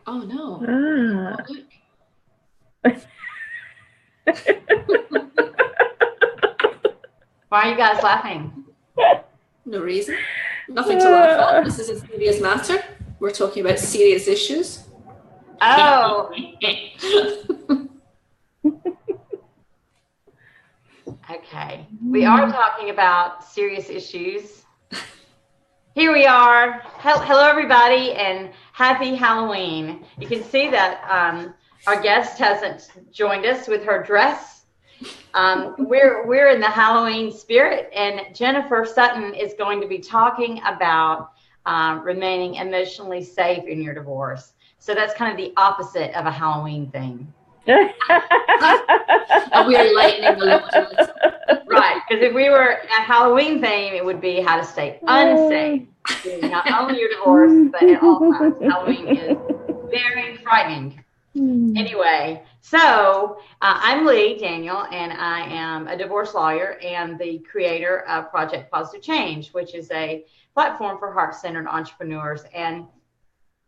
Oh no. Ah. Why are you guys laughing? No reason. Nothing to laugh at. This is a serious matter. We're talking about serious issues. Oh. Okay. We are talking about serious issues. Here we are. Hello, everybody, and happy Halloween. You can see that our guest hasn't joined us with her dress. We're in the Halloween spirit, and Jennifer Sutton is going to be talking about remaining emotionally safe in your divorce. So that's kind of the opposite of a Halloween thing. And we're lightening the load. Right, because if we were a Halloween theme, it would be how to stay unsafe during not only your divorce, but at all times. Halloween is very frightening. Anyway, so I'm Leigh Daniel, and I am a divorce lawyer and the creator of Project Positive Change, which is a platform for heart-centered entrepreneurs. And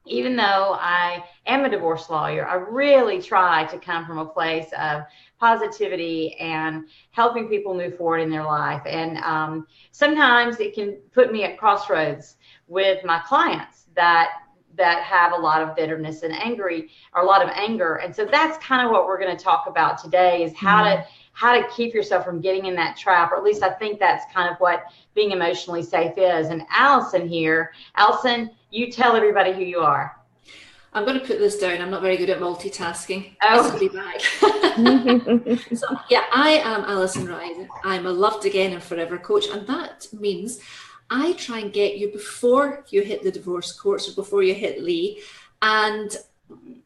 even though I am a divorce lawyer, I really try to come from a place of positivity and helping people move forward in their life. And sometimes it can put me at crossroads with my clients that have a lot of bitterness and a lot of anger. And so that's kind of what we're going to talk about today, is how to keep yourself from getting in that trap, or at least I think that's kind of what being emotionally safe is. And Allison here, Allison, you tell everybody who you are. I'm going to put this down. I'm not very good at multitasking. Oh. This will be back. So, yeah, I am Allison Reiner. I'm a loved again and forever coach, and that means I try and get you before you hit the divorce courts or before you hit Leigh, and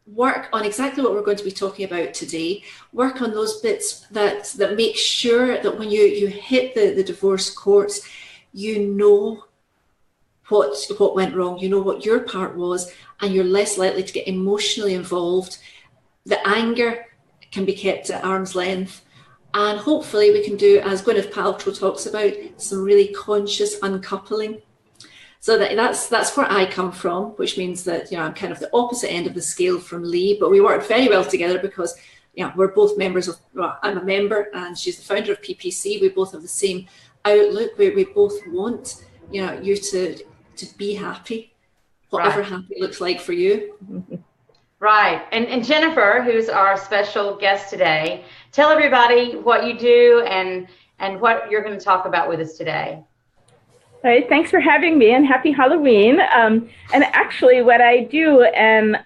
work on exactly what we're going to be talking about today. Work on those bits that make sure that when you hit the divorce courts, you know what went wrong, you know what your part was, and you're less likely to get emotionally involved. The anger can be kept at arm's length, and hopefully we can do, as Gwyneth Paltrow talks about, some really conscious uncoupling. So that's where I come from, which means that, you know, I'm kind of the opposite end of the scale from Leigh, but we work very well together because, you know, we're both members of, well, I'm a member and she's the founder of PPC. We both have the same outlook. We both want, you know, you to be happy, whatever happy looks like for you. Right. And Jennifer, who's our special guest today, tell everybody what you do and what you're going to talk about with us today. All right, thanks for having me, and happy Halloween. And actually what I do, and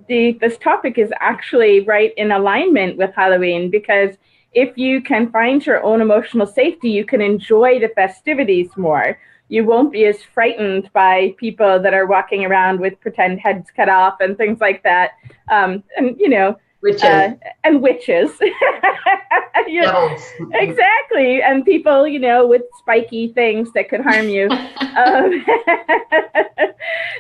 this topic is actually right in alignment with Halloween, because if you can find your own emotional safety, you can enjoy the festivities more. You won't be as frightened by people that are walking around with pretend heads cut off and things like that. And, you know, witches. And witches. Exactly. And people, you know, with spiky things that could harm you.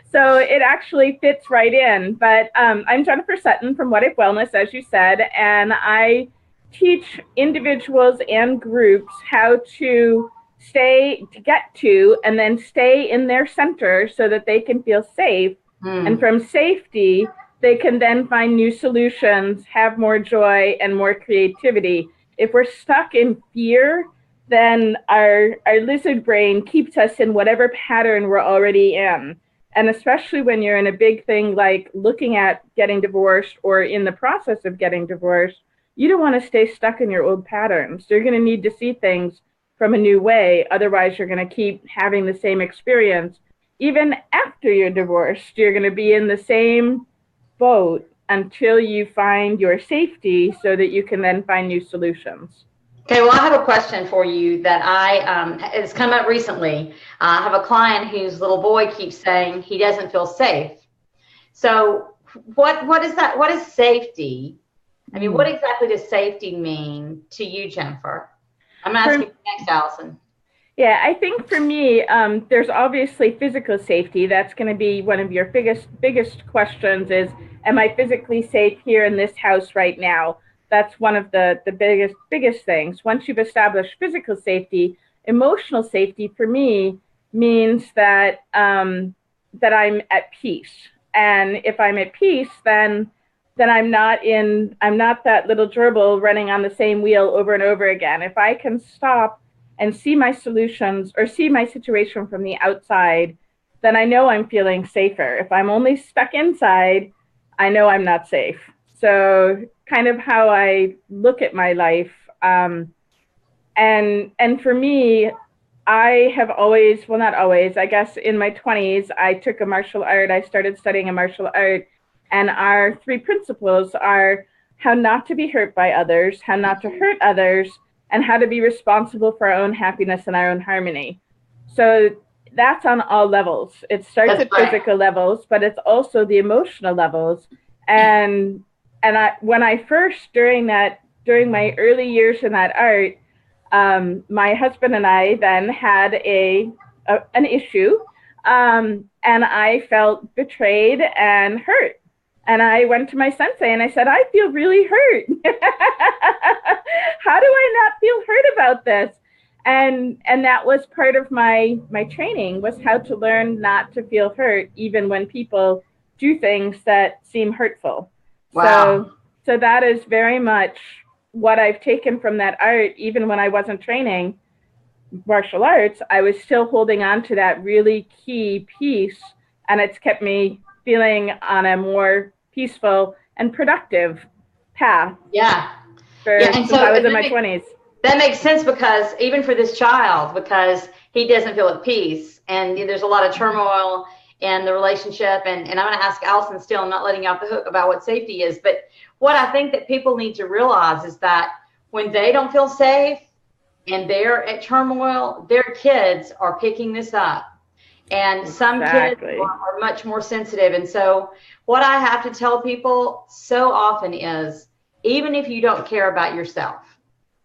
So it actually fits right in. But I'm Jennifer Sutton from What If Wellness, as you said, and I teach individuals and groups how to get to and then stay in their center so that they can feel safe. And from safety, they can then find new solutions, have more joy and more creativity. If we're stuck in fear, then our lizard brain keeps us in whatever pattern we're already in. And especially when you're in a big thing like looking at getting divorced or in the process of getting divorced, you don't want to stay stuck in your old patterns. You're going to need to see things from a new way. Otherwise, you're going to keep having the same experience. Even after you're divorced, you're going to be in the same boat until you find your safety so that you can then find new solutions. Okay, well, I have a question for you that it's come up recently. I have a client whose little boy keeps saying he doesn't feel safe. So what is that? What is safety? I mean, what exactly does safety mean to you, Jennifer? I'm asking you next, Allison. Yeah, I think for me, there's obviously physical safety. That's going to be one of your biggest questions is, am I physically safe here in this house right now? That's one of the biggest things. Once you've established physical safety, emotional safety for me means that I'm at peace. And if I'm at peace, then I'm not that little gerbil running on the same wheel over and over again. If I can stop and see my solutions or see my situation from the outside, then I know I'm feeling safer. If I'm only stuck inside, I know I'm not safe. So kind of how I look at my life. And for me, I have always, well, not always, I guess in my 20s, I took a martial art. I started studying a martial art. And our 3 principles are how not to be hurt by others, how not to hurt others, and how to be responsible for our own happiness and our own harmony. So that's on all levels. It starts at physical levels, but it's also the emotional levels. And when I first, during my early years in that art, my husband and I then had an issue, and I felt betrayed and hurt. And I went to my sensei and I said, I feel really hurt. How do I not feel hurt about this? And that was part of my training, was how to learn not to feel hurt, even when people do things that seem hurtful. Wow. So that is very much what I've taken from that art. Even when I wasn't training martial arts, I was still holding on to that really key piece, and it's kept me feeling on a more peaceful and productive path. Yeah. Since I was in my 20s. That makes sense, because even for this child, because he doesn't feel at peace, and there's a lot of turmoil in the relationship. And I'm going to ask Allison still, I'm not letting you off the hook about what safety is. But what I think that people need to realize is that when they don't feel safe and they're at turmoil, their kids are picking this up. And some kids are much more sensitive. And so what I have to tell people so often is, even if you don't care about yourself,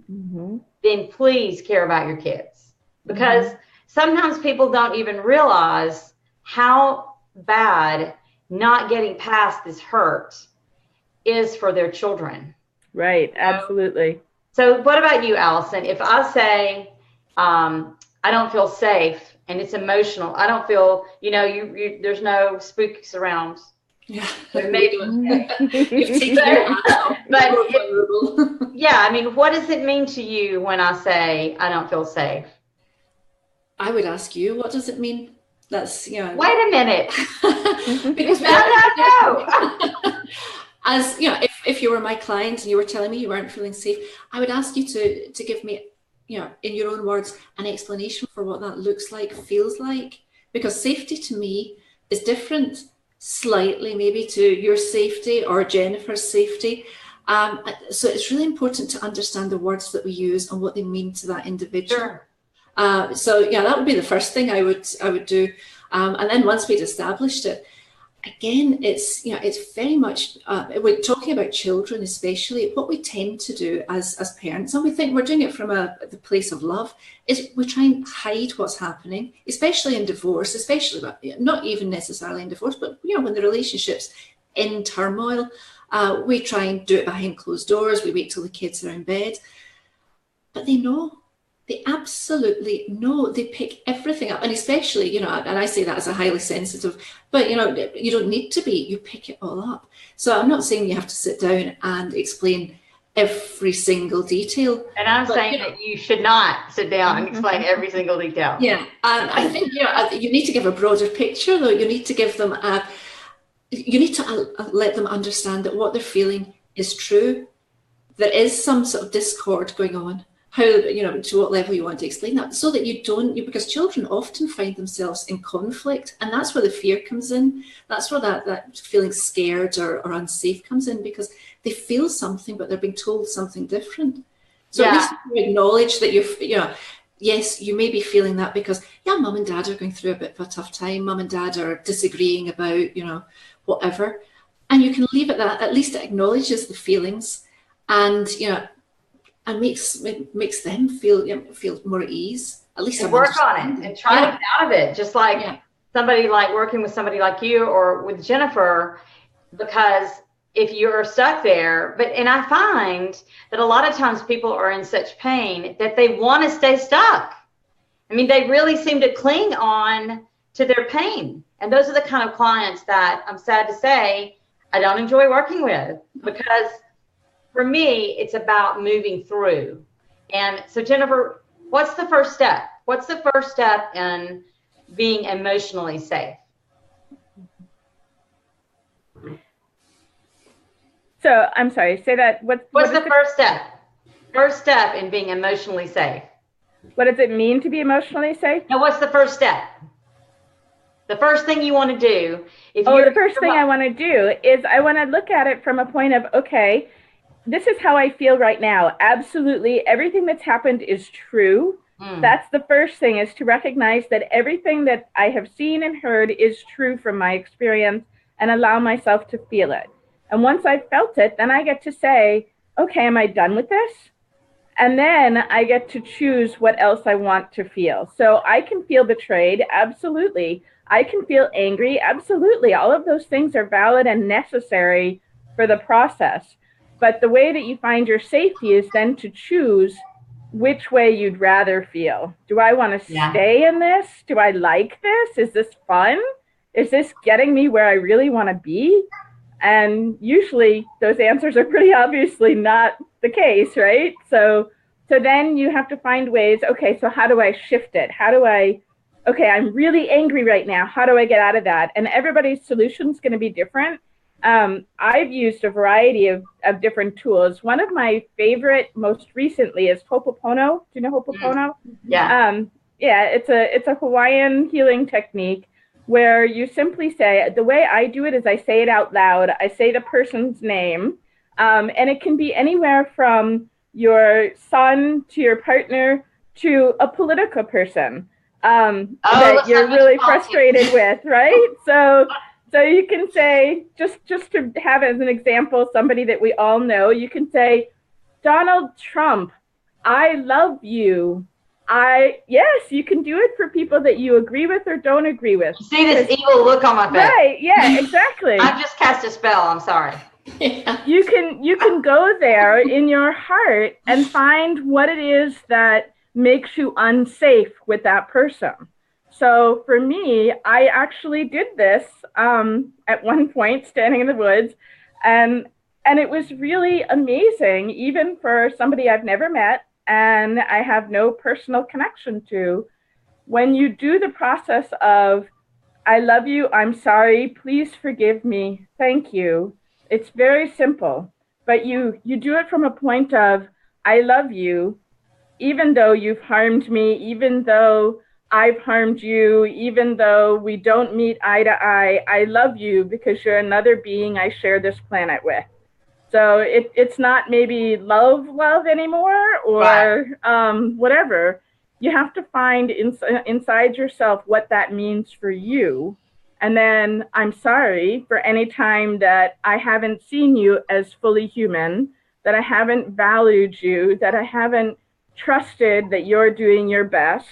then please care about your kids. Because sometimes people don't even realize how bad not getting past this hurt is for their children. Right, absolutely. So what about you, Allison? If I say, I don't feel safe, and it's emotional, I don't feel, you there's no spooks around. Yeah. But maybe. I mean, what does it mean to you when I say I don't feel safe? I would ask you, what does it mean? That's, Wait a minute. Because no. As if you were my client and you were telling me you weren't feeling safe, I would ask you to give me, in your own words, an explanation for what that looks like, feels like. Because safety to me is different slightly maybe to your safety or Jennifer's safety. So it's really important to understand the words that we use and what they mean to that individual. Sure. That would be the first thing I would do. And then once we'd established it, again, it's very much, we're talking about children especially, what we tend to do as parents, and we think we're doing it from the place of love, is we try and hide what's happening, especially in divorce, especially, not even necessarily in divorce, but when the relationship's in turmoil, we try and do it behind closed doors, we wait till the kids are in bed, but they know. They absolutely know. They pick everything up. And especially, and I say that as a highly sensitive, but, you don't need to be. You pick it all up. So I'm not saying you have to sit down and explain every single detail. And I'm saying that you should not sit down and explain every single detail. Yeah. And I think, you need to give a broader picture, though. You need to give them you need to let them understand that what they're feeling is true. There is some sort of discord going on. How, to what level you want to explain that, so that you don't, because children often find themselves in conflict, and that's where the fear comes in. That's where that feeling scared or unsafe comes in, because they feel something, but they're being told something different. So at least you acknowledge that yes, you may be feeling that because, mum and dad are going through a bit of a tough time. Mum and dad are disagreeing about, whatever. And you can leave it that. At least it acknowledges the feelings and, and makes them feel more at ease. At least and work on it and try to get out of it. Just like somebody like working with somebody like you or with Jennifer, because if you're stuck there, and I find that a lot of times people are in such pain that they want to stay stuck. I mean, they really seem to cling on to their pain. And those are the kind of clients that I'm sad to say I don't enjoy working with, because for me, it's about moving through. And so, Jennifer, what's the first step? What's the first step in being emotionally safe? So I'm sorry, say that. What's the first step? First step in being emotionally safe. What does it mean to be emotionally safe? Now, what's the first step? The first thing you want to do. The first thing I want to do is I want to look at it from a point of, okay, this is how I feel right now. Absolutely, everything that's happened is true. That's the first thing, is to recognize that everything that I have seen and heard is true from my experience, and allow myself to feel it. And once I've felt it, then I get to say, okay, am I done with this? And then I get to choose what else I want to feel. So I can feel betrayed, absolutely. I can feel angry, absolutely. All of those things are valid and necessary for the process. But the way that you find your safety is then to choose which way you'd rather feel. Do I want to stay in this? Do I like this? Is this fun? Is this getting me where I really want to be? And usually those answers are pretty obviously not the case, right? So then you have to find ways, okay, so how do I shift it? Okay, I'm really angry right now. How do I get out of that? And everybody's solution is going to be different. I've used a variety of different tools. One of my favorite most recently is Ho'oponopono. Do you know Ho'oponopono? Yeah. It's a Hawaiian healing technique where you simply say, the way I do it is I say it out loud. I say the person's name, and it can be anywhere from your son to your partner to a political person that you're really frustrated with, right? So you can say, just to have as an example, somebody that we all know, you can say, Donald Trump, I love you. Yes, you can do it for people that you agree with or don't agree with. You see this evil look on my face. Right, yeah, exactly. I've just cast a spell, I'm sorry. Yeah. You can go there in your heart and find what it is that makes you unsafe with that person. So for me, I actually did this at one point, standing in the woods, and it was really amazing, even for somebody I've never met and I have no personal connection to. When you do the process of, I love you, I'm sorry, please forgive me, thank you. It's very simple, but you do it from a point of, I love you, even though you've harmed me, even though I've harmed you, even though we don't meet eye to eye, I love you because you're another being I share this planet with. So it's not maybe love anymore or whatever. You have to find inside yourself what that means for you. And then I'm sorry for any time that I haven't seen you as fully human, that I haven't valued you, that I haven't trusted that you're doing your best.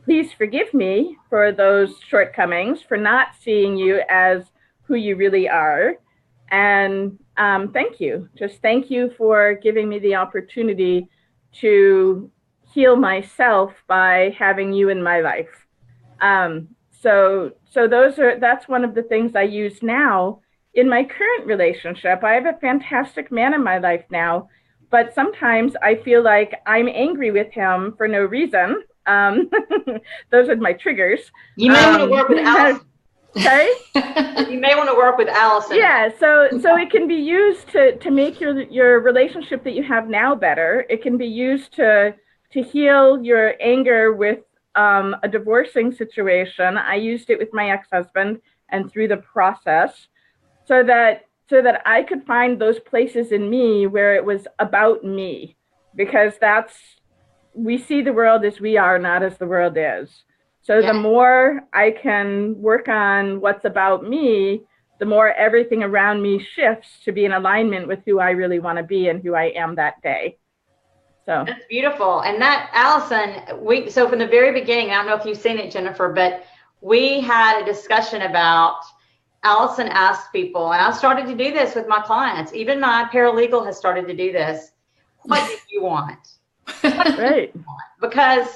Please forgive me for those shortcomings, for not seeing you as who you really are. And thank you. Just thank you for giving me the opportunity to heal myself by having you in my life. So that's one of the things I use now in my current relationship. I have a fantastic man in my life now, but sometimes I feel like I'm angry with him for no reason. Those are my triggers. You may want to work with Allison. Sorry? You may want to work with Allison. Yeah, so it can be used to make your relationship that you have now better. It can be used to heal your anger with a divorcing situation. I used it with my ex-husband and through the process so that I could find those places in me where it was about me, because we see the world as we are, not as the world is. So the more I can work on what's about me, the more everything around me shifts to be in alignment with who I really want to be and who I am that day. So that's beautiful. And that, Allison, so from the very beginning, I don't know if you've seen it, Jennifer, but we had a discussion about, Allison asked people, and I started to do this with my clients. Even my paralegal has started to do this. What do you want? Right. Because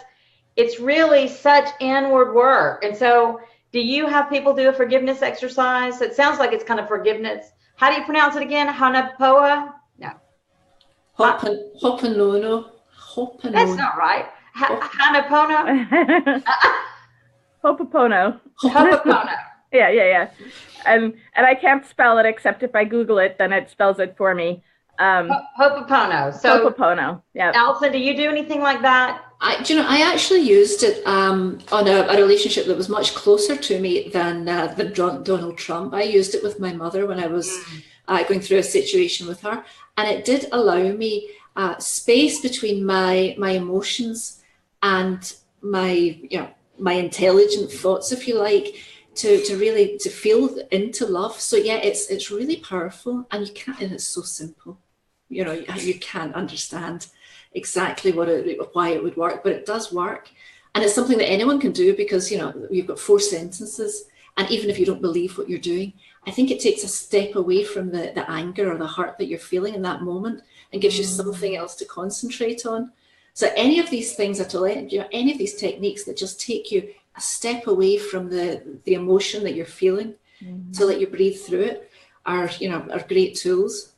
it's really such inward work. And so do you have people do a forgiveness exercise? It sounds like it's kind of forgiveness. How do you pronounce it again? Hanapoa? No. Hoponono. That's not right. Hanapono? Hopopono. Hopopono. Yeah. And I can't spell it except if I Google it, then it spells it for me. Hopopono. So Hopopono. Yeah. Allison, do you do anything like that? I actually used it on a relationship that was much closer to me than Donald Trump. I used it with my mother when I was going through a situation with her, and it did allow me space between my emotions and my intelligent thoughts, if you like, to really feel into love. So yeah, it's really powerful, and and it's so simple. You can't understand exactly why it would work, but it does work, and it's something that anyone can do, because you've got 4 sentences, and even if you don't believe what you're doing, I think it takes a step away from the anger or the hurt that you're feeling in that moment and gives you something else to concentrate on. So any of these things at all, any of these techniques that just take you a step away from the emotion that you're feeling to let you breathe through it are great tools.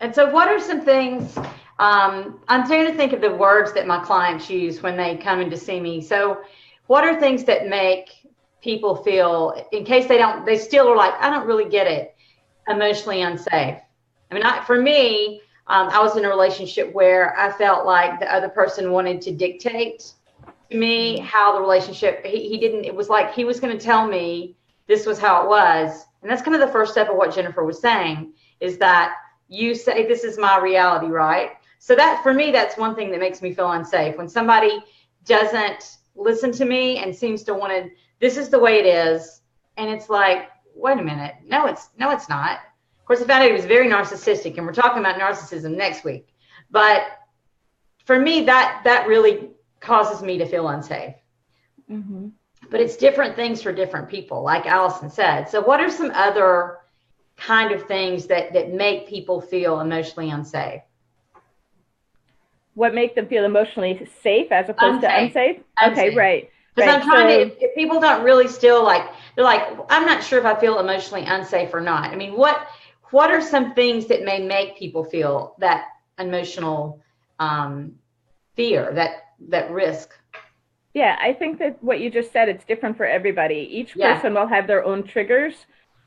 And so what are some things, I'm trying to think of the words that my clients use when they come in to see me. So what are things that make people feel, in case they still are like, I don't really get it, emotionally unsafe? I mean, for me, I was in a relationship where I felt like the other person wanted to dictate to me how the relationship, he didn't, it was like he was going to tell me this was how it was. And that's kind of the first step of what Jennifer was saying, is that you say, this is my reality, right? So that, for me, that's one thing that makes me feel unsafe. When somebody doesn't listen to me and seems to want to, this is the way it is. And it's like, wait a minute. No, it's not. Of course, I found out he was very narcissistic, and we're talking about narcissism next week. But for me, that really causes me to feel unsafe. Mm-hmm. But it's different things for different people, like Allison said. So what are some other kind of things that make people feel emotionally unsafe? What make them feel emotionally safe as opposed to unsafe? Okay, right. Because I'm trying to, if people don't really still they're like, I'm not sure if I feel emotionally unsafe or not. I mean, what are some things that may make people feel that emotional fear, that risk? Yeah, I think that what you just said, it's different for everybody. Each person will have their own triggers.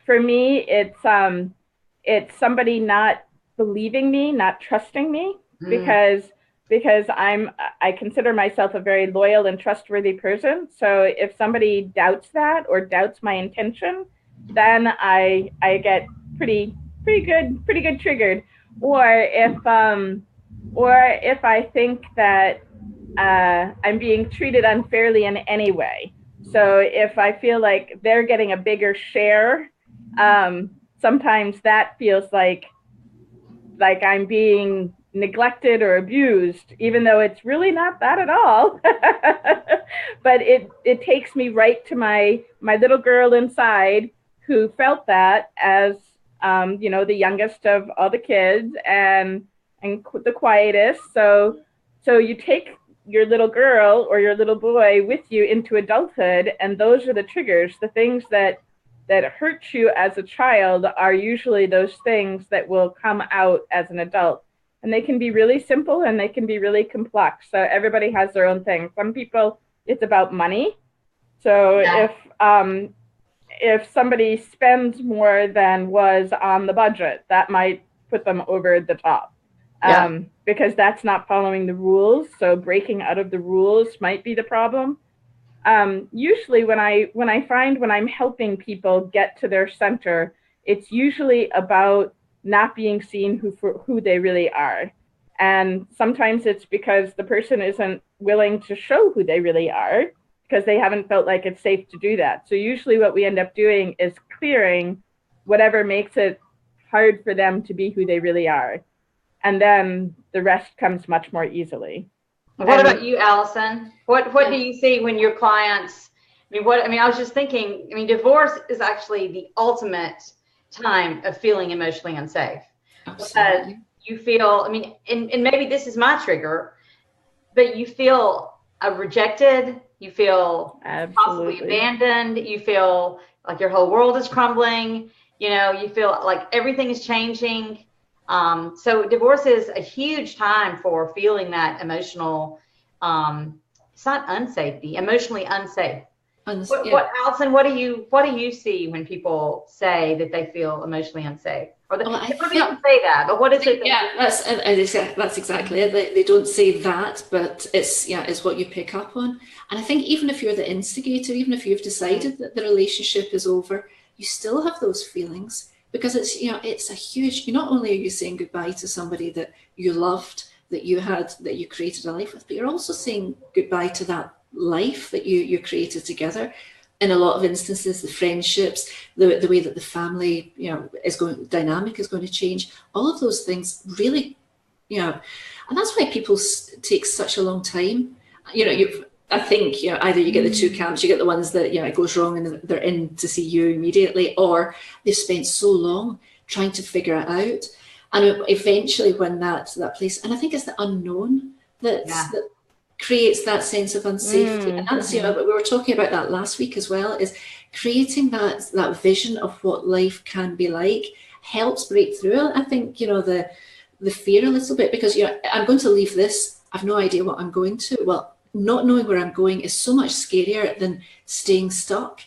For me, it's somebody not believing me, not trusting me, because I consider myself a very loyal and trustworthy person. So if somebody doubts that or doubts my intention, then I get pretty good triggered. Or if I think that I'm being treated unfairly in any way. So if I feel like they're getting a bigger share, sometimes that feels like I'm being neglected or abused, even though it's really not that at all. But it takes me right to my little girl inside, who felt that as the youngest of all the kids and the quietest. So you take your little girl or your little boy with you into adulthood, and those are the triggers. The things that hurt you as a child are usually those things that will come out as an adult. And they can be really simple and they can be really complex. So everybody has their own thing. Some people, it's about money. So if somebody spends more than was on the budget, that might put them over the top. Because that's not following the rules. So breaking out of the rules might be the problem. Usually when I find when I'm helping people get to their center, it's usually about not being seen for who they really are. And sometimes it's because the person isn't willing to show who they really are, because they haven't felt like it's safe to do that. So usually what we end up doing is clearing whatever makes it hard for them to be who they really are. And then the rest comes much more easily. What about you, Allison? What do you see when your clients, I was just thinking, divorce is actually the ultimate time of feeling emotionally unsafe. Absolutely. Because you feel, and maybe this is my trigger, but you feel rejected, You feel possibly abandoned. You feel like your whole world is crumbling. You feel like everything is changing. So divorce is a huge time for feeling that emotional, it's not unsafety, emotionally unsafe. What Allison, what do you see when people say that they feel emotionally unsafe? Or they don't say that, but what is it? That's exactly it. They don't say that, but it's what you pick up on. And I think even if you're the instigator, even if you've decided that the relationship is over, you still have those feelings, because it's a huge. Not only are you saying goodbye to somebody that you loved, that you created a life with, but you're also saying goodbye to that life that you created together. In a lot of instances, the friendships, the way that the family dynamic is going to change. All of those things really, and that's why people take such a long time. I think either you get the two camps. You get the ones that it goes wrong and they're in to see you immediately, or they've spent so long trying to figure it out, and eventually when that place, and I think it's the unknown that creates that sense of unsafety. And that's, we were talking about that last week as well, is creating that vision of what life can be like helps break through, I think, the fear a little bit, because I'm going to leave this, I've no idea what I'm going to. Well, not knowing where I'm going is so much scarier than staying stuck.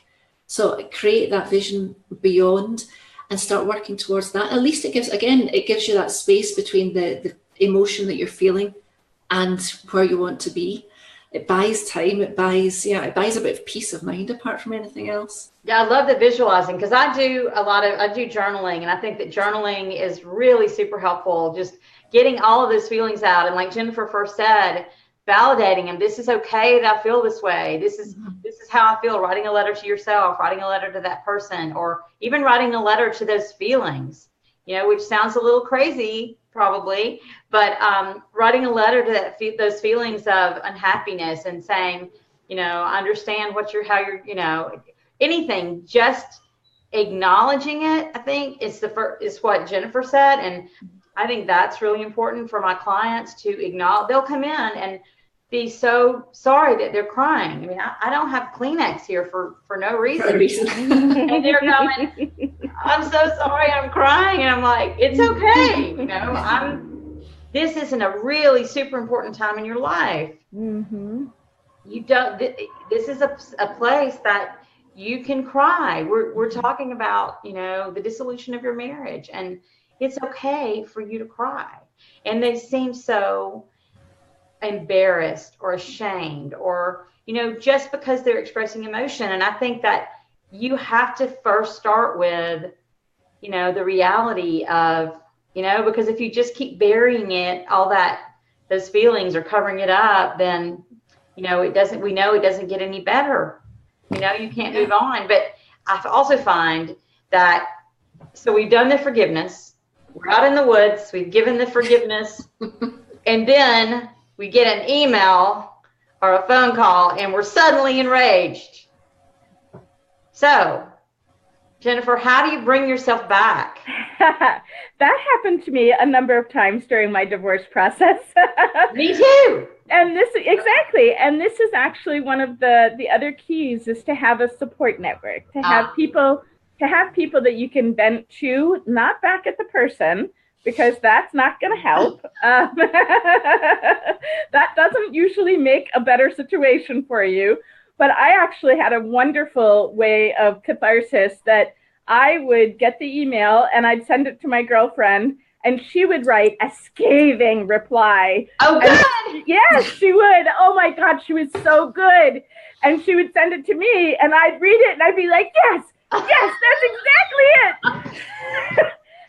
So create that vision beyond and start working towards that. At least it gives you that space between the emotion that you're feeling and where you want to be. It buys time. It buys a bit of peace of mind apart from anything else. Yeah, I love the visualizing, because I do journaling, and I think that journaling is really super helpful. Just getting all of those feelings out, and like Jennifer first said, validating them. This is okay that I feel this way. This is how I feel. Writing a letter to yourself, writing a letter to that person, or even writing a letter to those feelings. Which sounds a little crazy probably, but writing a letter to those feelings of unhappiness and saying, I understand how you're, anything, just acknowledging it, I think is what Jennifer said. And I think that's really important for my clients to acknowledge. They'll come in and be so sorry that they're crying. I mean, I don't have Kleenex here for no reason. And they're going, I'm so sorry, I'm crying. And I'm like, it's okay. This isn't a really super important time in your life. Mm-hmm. This is a place that you can cry. We're talking about, the dissolution of your marriage, and it's okay for you to cry. And they seem so embarrassed or ashamed, or just because they're expressing emotion. And I think that you have to first start with the reality of because if you just keep burying it, those feelings, or covering it up, then we know it doesn't get any better. You can't move on. But I also find that, so we've done the forgiveness, we're out in the woods, we've given the forgiveness, and then we get an email or a phone call and we're suddenly enraged. So, Jennifer, how do you bring yourself back? That happened to me a number of times during my divorce process. Me too. And this is actually one of the other keys, is to have a support network, to have people that you can vent to, not back at the person, because that's not going to help. That doesn't usually make a better situation for you. But I actually had a wonderful way of catharsis, that I would get the email and I'd send it to my girlfriend, and she would write a scathing reply. Oh, good. Yes, she would. Oh my God, she was so good. And she would send it to me, and I'd read it and I'd be like, yes, that's exactly it.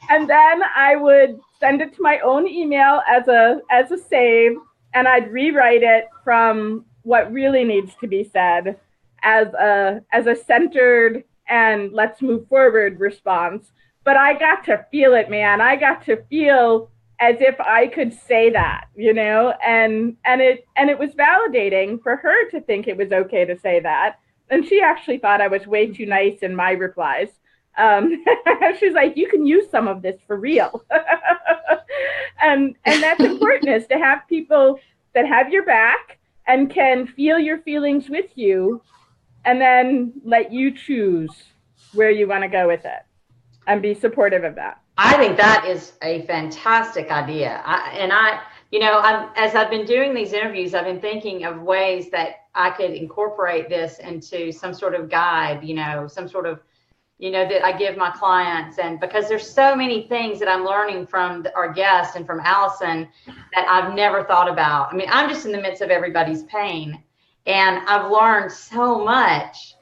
And then I would send it to my own email as a save, and I'd rewrite it from what really needs to be said as a centered and let's move forward response. But I got to feel it, man. I got to feel as if I could say that, and it was validating for her to think it was okay to say that. And she actually thought I was way too nice in my replies. She's like, you can use some of this for real. and that's important, is to have people that have your back and can feel your feelings with you, and then let you choose where you want to go with it and be supportive of that. I think that is a fantastic idea. As I've been doing these interviews, I've been thinking of ways that I could incorporate this into some sort of guide, some sort of, that I give my clients. And because there's so many things that I'm learning from our guest and from Allison that I've never thought about. I mean, I'm just in the midst of everybody's pain, and I've learned so much.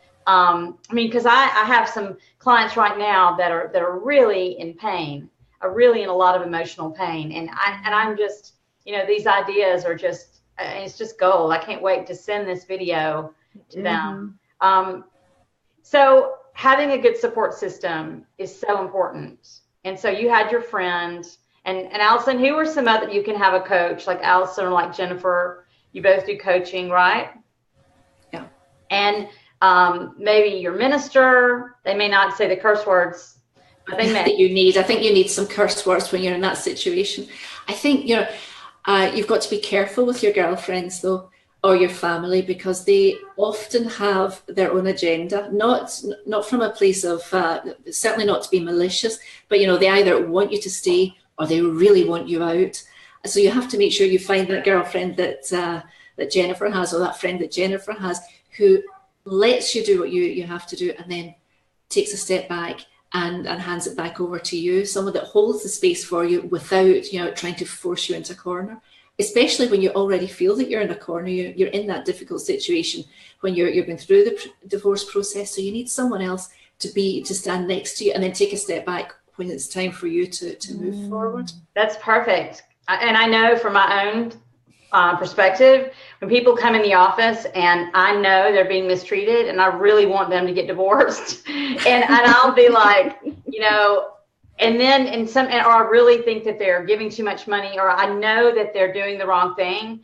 Because I have some clients right now that are really in pain, are really in a lot of emotional pain. And I'm just, these ideas are just, it's just gold. I can't wait to send this video to them. So having a good support system is so important. And so you had your friend, and Allison, who are some other, you can have a coach like Allison or like Jennifer, you both do coaching, right? Yeah. And maybe your minister, they may not say the curse words, but they may. I think you need some curse words when you're in that situation. I think, you've got to be careful with your girlfriends though, or your family, because they often have their own agenda, not from a place of, certainly not to be malicious, but they either want you to stay or they really want you out. So you have to make sure you find that girlfriend that Jennifer has, or that friend that Jennifer has, who lets you do what you have to do, and then takes a step back and hands it back over to you. Someone that holds the space for you without, trying to force you into a corner, especially when you already feel that you're in a corner. You're in that difficult situation when you're going through the divorce process. So you need someone else to stand next to you and then take a step back when it's time for you to move forward. That's perfect. And I know from my own perspective, when people come in the office and I know they're being mistreated and I really want them to get divorced, and I'll be like, and then or I really think that they're giving too much money, or I know that they're doing the wrong thing,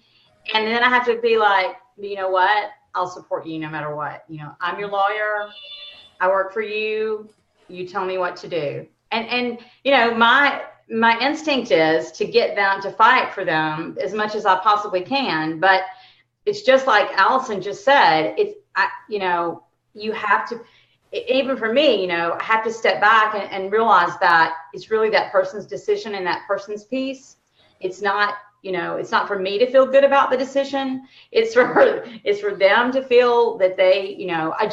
and then I have to be like, you know what, I'll support you no matter what. I'm your lawyer, I work for you, you tell me what to do. And my instinct is to get them to fight for them as much as I possibly can. But it's just like Allison just said, you have to, even for me, I have to step back and realize that it's really that person's decision and that person's peace. It's not, it's not for me to feel good about the decision. It's for them to feel that they, I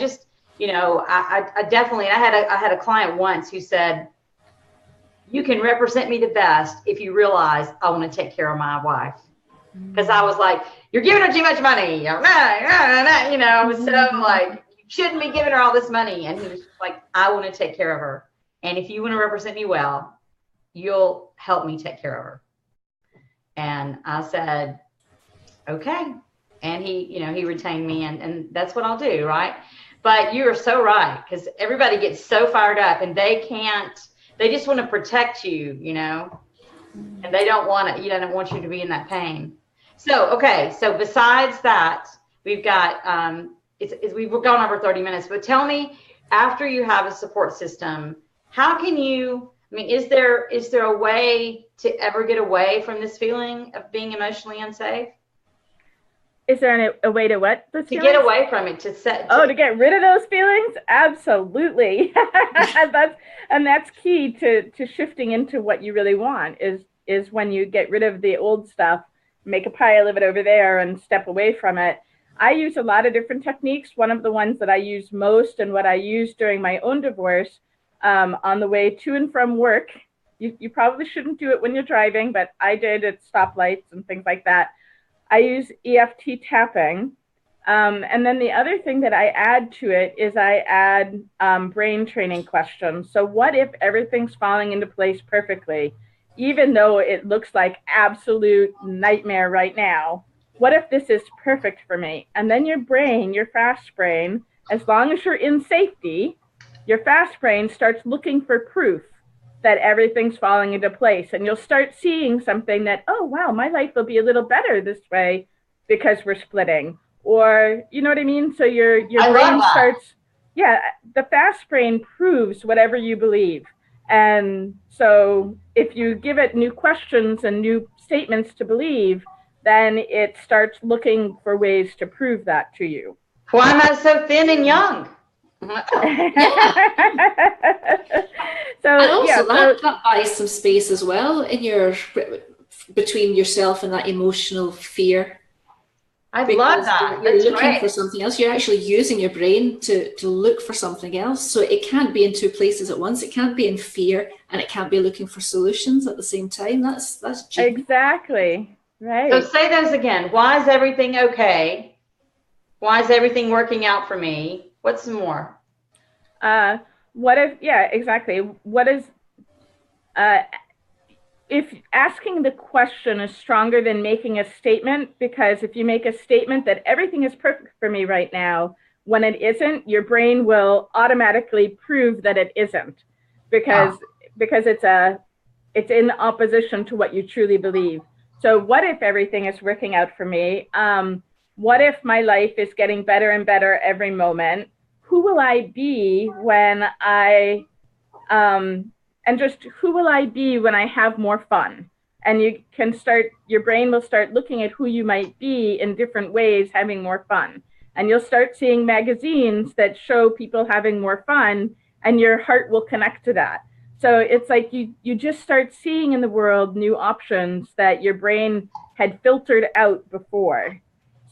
definitely, I had a client once who said, you can represent me the best if you realize I want to take care of my wife. Because I was like, you're giving her too much money. I was so like, you shouldn't be giving her all this money. And he was like, I want to take care of her. And if you want to represent me well, you'll help me take care of her. And I said, okay. And he retained me, and that's what I'll do, right? But you are so right, because everybody gets so fired up and they just want to protect you, and they don't want it. They don't want you to be in that pain. So, okay. So besides that, we've got, we've gone over 30 minutes, but tell me, after you have a support system, how can you, is there a way to ever get away from this feeling of being emotionally unsafe? Is there a way to what? To get away from it, to get rid of those feelings? Absolutely. That's key to shifting into what you really want is when you get rid of the old stuff, make a pile of it over there and step away from it. I use a lot of different techniques. One of the ones that I use most, and what I used during my own divorce, on the way to and from work, you probably shouldn't do it when you're driving, but I did at stoplights and things like that. I use EFT tapping. And then the other thing that I add to it is I add brain training questions. So what if everything's falling into place perfectly, even though it looks like absolute nightmare right now? What if this is perfect for me? And then your brain, your fast brain, as long as you're in safety, your fast brain starts looking for proof that everything's falling into place. And you'll start seeing something that, oh, wow, my life will be a little better this way because we're splitting. Or, you know what I mean? So your brain starts, the fast brain proves whatever you believe. And so if you give it new questions and new statements to believe, then it starts looking for ways to prove that to you. Why am I so thin and young? So and also yeah, that buys some space as well in between yourself and that emotional fear. I love that. That's you're looking great. for something else. You're actually using your brain to look for something else. So it can't be in two places at once. It can't be in fear and it can't be looking for solutions at the same time. That's genius. Exactly. Right. So say those again. Why is everything okay? Why is everything working out for me? What's some more? What if, yeah, exactly. What is, if asking the question is stronger than making a statement, because if you make a statement that everything is perfect for me right now, when it isn't, your brain will automatically prove that it isn't, because it's in opposition to what you truly believe. So what if everything is working out for me? What if my life is getting better and better every moment? Who will I be when who will I be when I have more fun? And your brain will start looking at who you might be in different ways, having more fun. And you'll start seeing magazines that show people having more fun, and your heart will connect to that. So it's like you just start seeing in the world new options that your brain had filtered out before.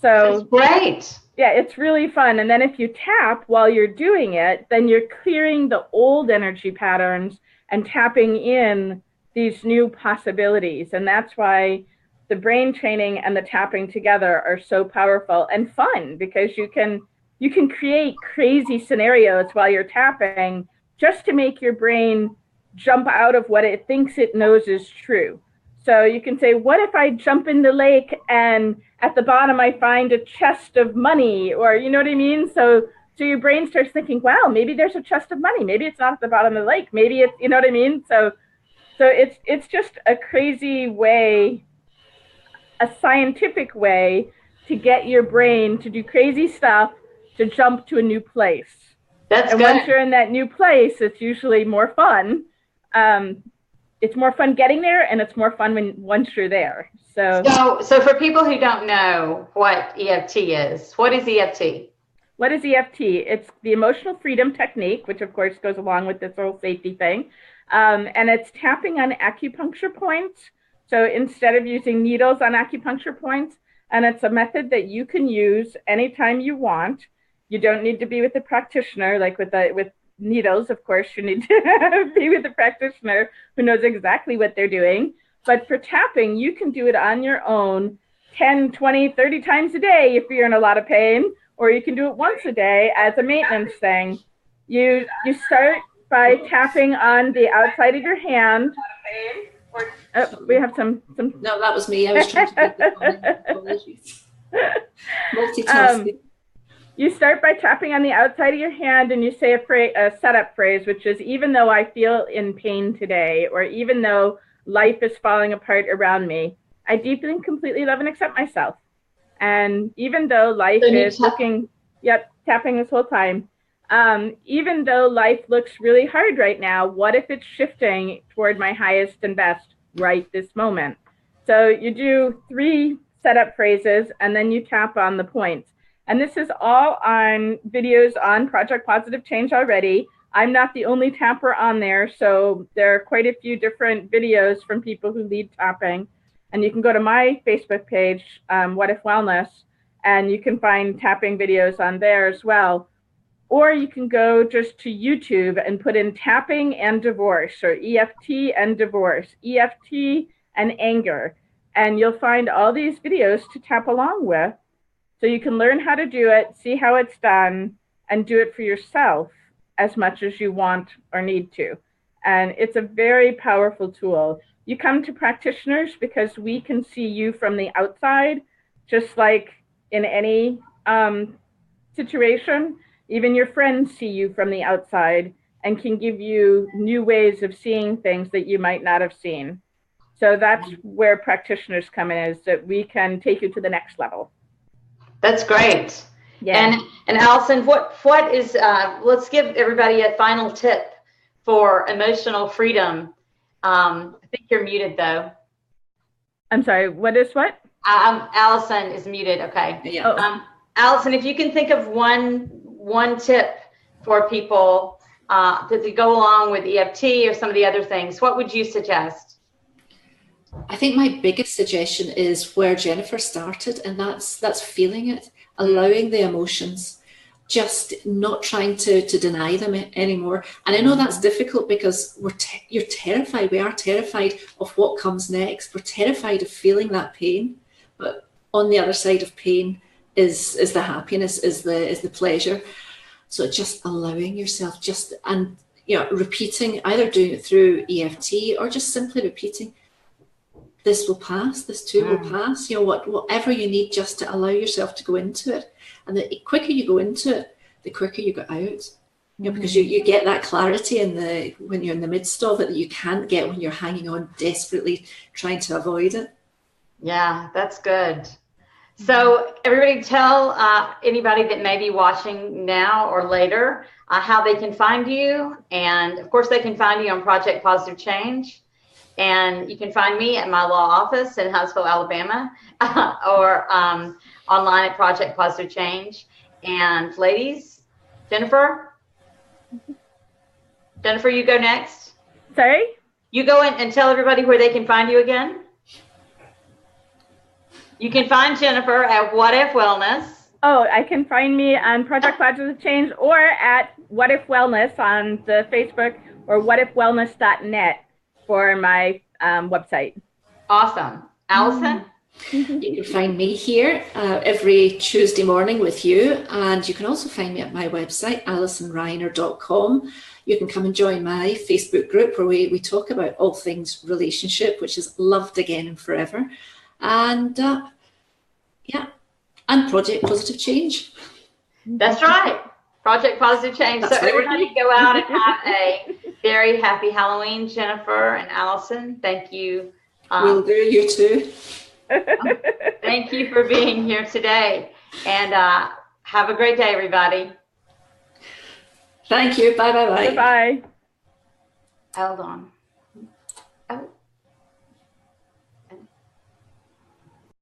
So that's great. Yeah, it's really fun. And then if you tap while you're doing it, then you're clearing the old energy patterns and tapping in these new possibilities. And that's why the brain training and the tapping together are so powerful and fun, because you can create crazy scenarios while you're tapping just to make your brain jump out of what it thinks it knows is true. So you can say, what if I jump in the lake and at the bottom I find a chest of money? Or, you know what I mean? So your brain starts thinking, wow, maybe there's a chest of money. Maybe it's not at the bottom of the lake. Maybe it's, you know what I mean? So it's just a crazy way, a scientific way to get your brain to do crazy stuff, to jump to a new place. That's and good. Once you're in that new place, it's usually more fun. It's more fun getting there, and it's more fun once you're there. So for people who don't know what EFT is, what is EFT? What is EFT? It's the emotional freedom technique, which of course goes along with this whole safety thing. And it's tapping on acupuncture points. So instead of using needles on acupuncture points, and it's a method that you can use anytime you want. You don't need to be with a practitioner, like with needles, of course, you need to be with a practitioner who knows exactly what they're doing. But for tapping, you can do it on your own 10, 20, 30 times a day if you're in a lot of pain, or you can do it once a day as a maintenance thing. You start by tapping on the outside of your hand. Oh, we have some. No, that was me. I was trying to apologies. Multitasking. You start by tapping on the outside of your hand, and you say a setup phrase, which is, even though I feel in pain today, or even though life is falling apart around me, I deeply and completely love and accept myself. And even though life is tapping this whole time, even though life looks really hard right now, what if it's shifting toward my highest and best right this moment? So you do 3 setup phrases, and then you tap on the points. And this is all on videos on Project Positive Change already. I'm not the only tapper on there, so there are quite a few different videos from people who lead tapping. And you can go to my Facebook page, What If Wellness, and you can find tapping videos on there as well. Or you can go just to YouTube and put in tapping and divorce, or EFT and divorce, EFT and anger. And you'll find all these videos to tap along with. So you can learn how to do it, see how it's done, and do it for yourself as much as you want or need to. And it's a very powerful tool. You come to practitioners because we can see you from the outside, just like in any situation. Even your friends see you from the outside and can give you new ways of seeing things that you might not have seen. So that's where practitioners come in, is that we can take you to the next level. That's great. Yeah. And Allison, what is, let's give everybody a final tip for emotional freedom. I think you're muted though. I'm sorry, what is what? Allison is muted. Okay. Yeah. Allison, if you can think of one tip for people to go along with EFT or some of the other things, what would you suggest? I think my biggest suggestion is where Jennifer started, and that's feeling it, allowing the emotions, just not trying to deny them anymore. And I know that's difficult because you're terrified. We are terrified of what comes next. We're terrified of feeling that pain, but on the other side of pain is the happiness, is the pleasure. So just allowing yourself, and repeating, either doing it through EFT or just simply repeating, this will pass, this too will pass, whatever you need, just to allow yourself to go into it. And the quicker you go into it, the quicker you get out. Because you get that clarity when you're in the midst of it that you can't get when you're hanging on desperately trying to avoid it. Yeah, that's good. So everybody tell anybody that may be watching now or later how they can find you. And of course, they can find you on Project Positive Change. And you can find me at my law office in Huntsville, Alabama, or online at Project Positive Change. And ladies, Jennifer, you go next. Sorry? You go in and tell everybody where they can find you again. You can find Jennifer at What If Wellness. Oh, I can find me on Project Positive Change or at What If Wellness on the Facebook, or whatifwellness.net for my website. Awesome. Allison? You can find me here every Tuesday morning with you, and you can also find me at my website, AllisonReiner.com. You can come and join my Facebook group where we talk about all things relationship, which is Loved Again and Forever. And and Project Positive Change. That's right. Project Positive Change. That's so everybody go out and have a very happy Halloween, Jennifer and Allison. Thank you. Will do. You too. Thank you for being here today. And have a great day, everybody. Thank you. Bye, bye, bye. Bye. Hold on.